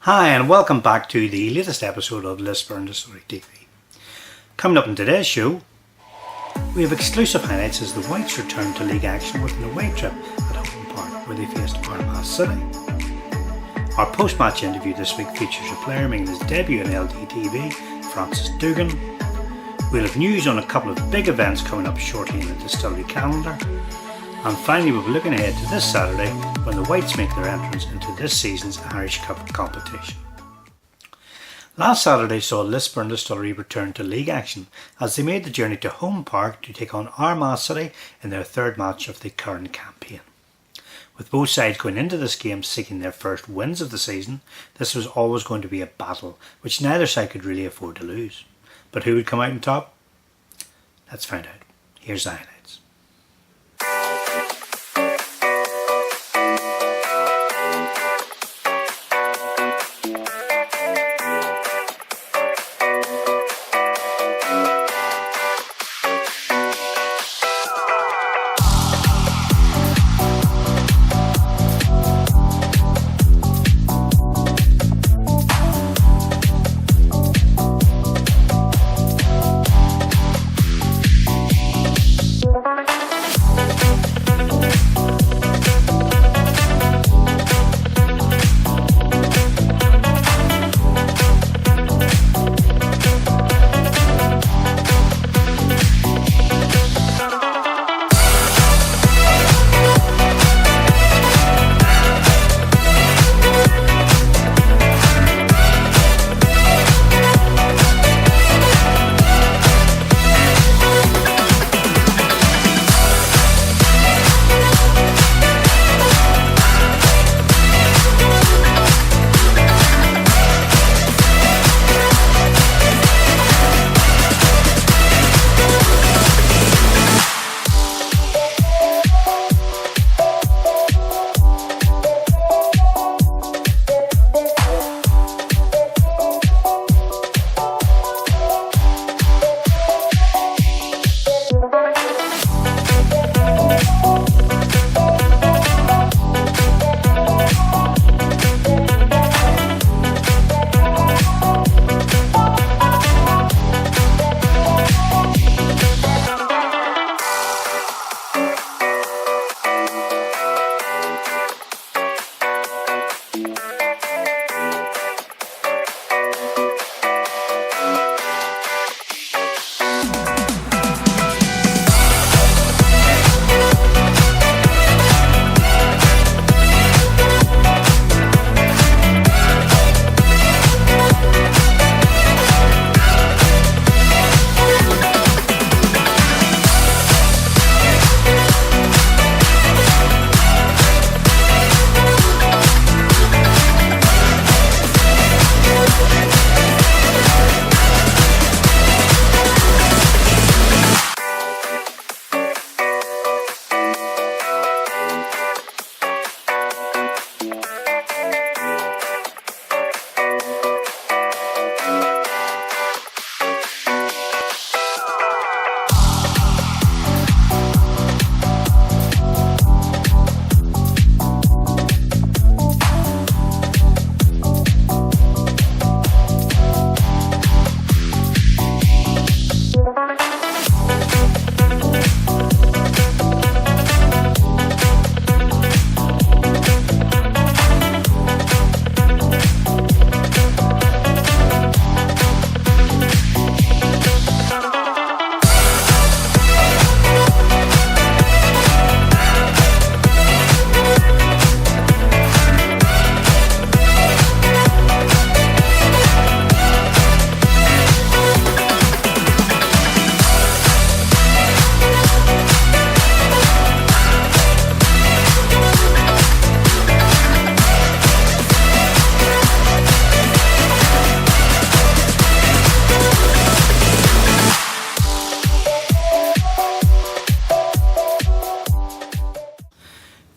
Hi and welcome back to the latest episode of Lisburn Distillery TV. Coming up in today's show, we have exclusive highlights as the Whites return to league action with an away trip at home park where they faced Armagh City. Our post-match interview this week features a player making his debut in LDTV, Francis Dugan. We'll have news on a couple of big events coming up shortly in the distillery calendar. And finally, we'll be looking ahead to this Saturday when the Whites make their entrance into this season's Irish Cup competition. Last Saturday saw Lisburn Distillery return to league action as they made the journey to home park to take on Armagh City in their third match of the current campaign. With both sides going into this game seeking their first wins of the season, this was always going to be a battle which neither side could really afford to lose. But who would come out on top? Let's find out. Here's the highlights.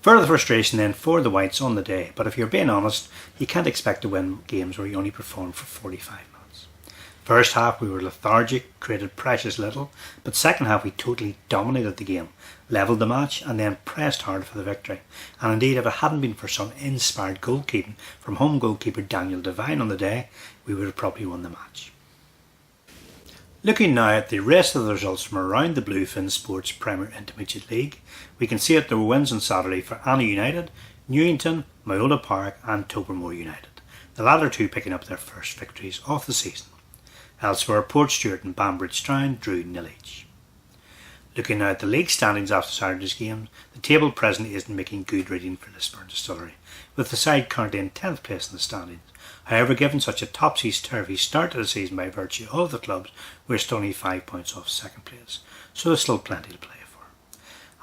Further frustration then for the Whites on the day, but if you're being honest, you can't expect to win games where you only perform for 45 minutes. First half we were lethargic, created precious little, but second half we totally dominated the game, levelled the match and then pressed hard for the victory. And indeed, if it hadn't been for some inspired goalkeeping from home goalkeeper Daniel Devine on the day, we would have probably won the match. Looking now at the rest of the results from around the Bluefin Sports Premier Intermediate League, we can see that there were wins on Saturday for Anna United, Newington, Myola Park and Tobermoor United, the latter two picking up their first victories of the season. Elsewhere, Portstewart and Banbridge Town drew 0 each. Looking now at the league standings after Saturday's game, the table presently isn't making good reading for Lisburn Distillery, with the side currently in 10th place in the standings. However, given such a topsy-turvy start to the season by virtue of the clubs, we're still only 5 points off second place, so there's still plenty to play for.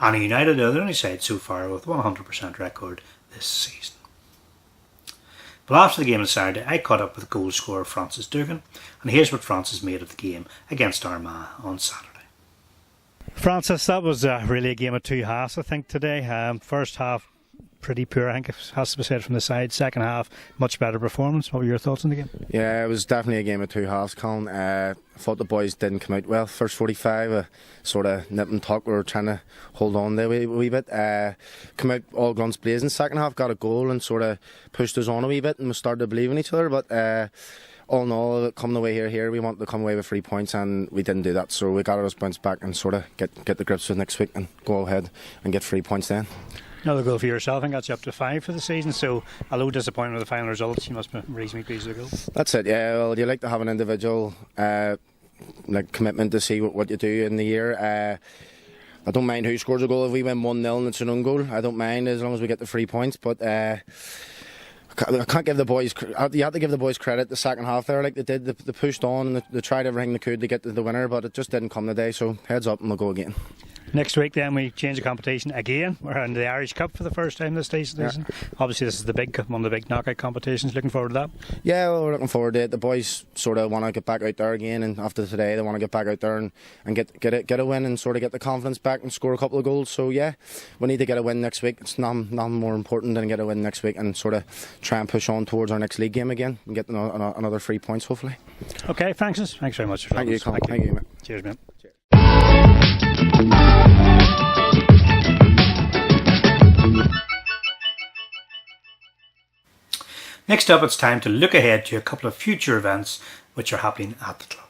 Anna United are the only side so far with 100% record this season. Well, after the game on Saturday, I caught up with goal scorer Francis Dugan, and here's what Francis made of the game against Armagh on Saturday. Francis, that was really a game of two halves, I think, today. First half, pretty poor, I think it has to be said from the side. Second half, much better performance. What were your thoughts on the game? Yeah, it was definitely a game of two halves, Colin. I thought the boys didn't come out well. First 45, sort of nip and tuck. We were trying to hold on there a wee bit. Come out all guns blazing. Second half, got a goal and sort of pushed us on a wee bit, and we started to believe in each other. But all in all, coming away here, we wanted to come away with 3 points, and we didn't do that. So we got us bounce back and sort of get the grips with next week and go ahead and get 3 points then. Another goal for yourself, I think that's you up to 5 for the season, so although disappointed with the final results, you must be reasonably pleased with the goal. That's it, yeah. Well, you like to have an individual commitment to see what you do in the year. I don't mind who scores a goal. If we win 1-0 and it's an own goal, I don't mind as long as we get the 3 points, but I can't give the boys. You have to give the boys credit the second half there, like they did. They pushed on and they tried everything they could to get to the winner, but it just didn't come today. So heads up and we'll go again. Next week then we change the competition again. We're in the Irish Cup for the first time this season. Yeah. Obviously this is one of the big knockout competitions. Looking forward to that. Yeah, well, we're looking forward to it. The boys sort of want to get back out there again, and after today they want to get back out there and get a win and sort of get the confidence back and score a couple of goals. So yeah, we need to get a win next week. It's nothing more important than get a win next week and sort of try and push on towards our next league game again and get another 3 points hopefully. Okay, Francis. Thanks very much. Thank you, Colin. Thank you, mate. Cheers, mate. Cheers. Next up, it's time to look ahead to a couple of future events which are happening at the club.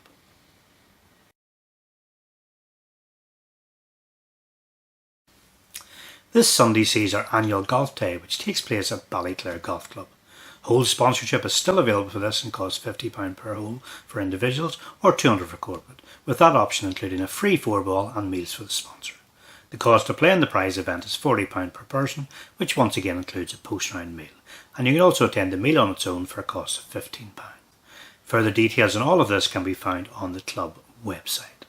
This Sunday sees our annual golf day, which takes place at Ballyclare Golf Club. Hole sponsorship is still available for this and costs £50 per hole for individuals or £200 for corporate, with that option including a free 4-ball and meals for the sponsor. The cost to play in the prize event is £40 per person, which once again includes a post-round meal, and you can also attend the meal on its own for a cost of £15. Further details on all of this can be found on the club website.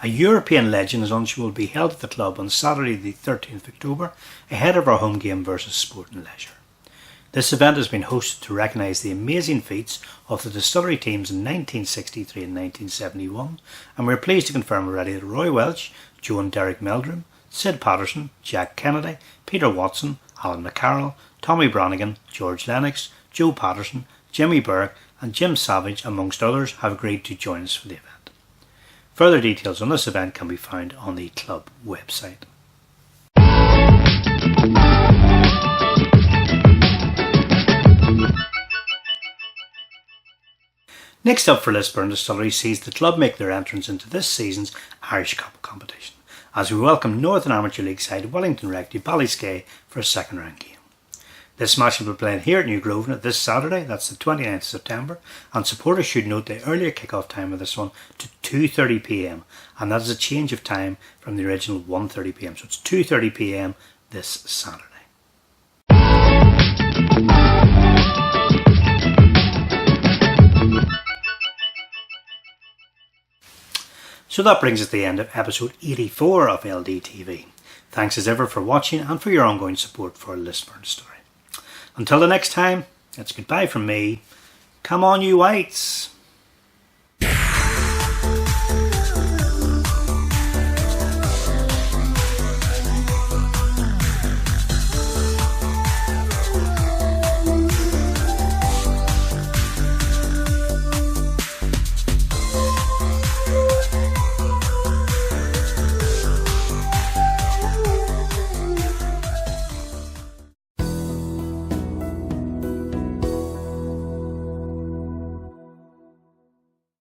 A European Legends lunch will be held at the club on Saturday the 13th of October ahead of our home game versus Sport and Leisure. This event has been hosted to recognise the amazing feats of the distillery teams in 1963 and 1971, and we're pleased to confirm already that Roy Welch, Joe and Derek Meldrum, Sid Patterson, Jack Kennedy, Peter Watson, Alan McCarroll, Tommy Brannigan, George Lennox, Joe Patterson, Jimmy Burke and Jim Savage, amongst others, have agreed to join us for the event. Further details on this event can be found on the club website. Next up for Lisburn Distillery sees the club make their entrance into this season's Irish Cup competition, as we welcome Northern Amateur League side Wellington Rec to Ballyskay for a second round game. This match will be played here at New Grosvenor this Saturday, that's the 29th of September, and supporters should note the earlier kick-off time of this one to 2:30 p.m, and that is a change of time from the original 1:30 p.m, so it's 2:30 p.m. this Saturday. So that brings us to the end of episode 84 of LDTV. Thanks as ever for watching and for your ongoing support for Lisburn Distillery. Until the next time, it's goodbye from me. Come on you Whites!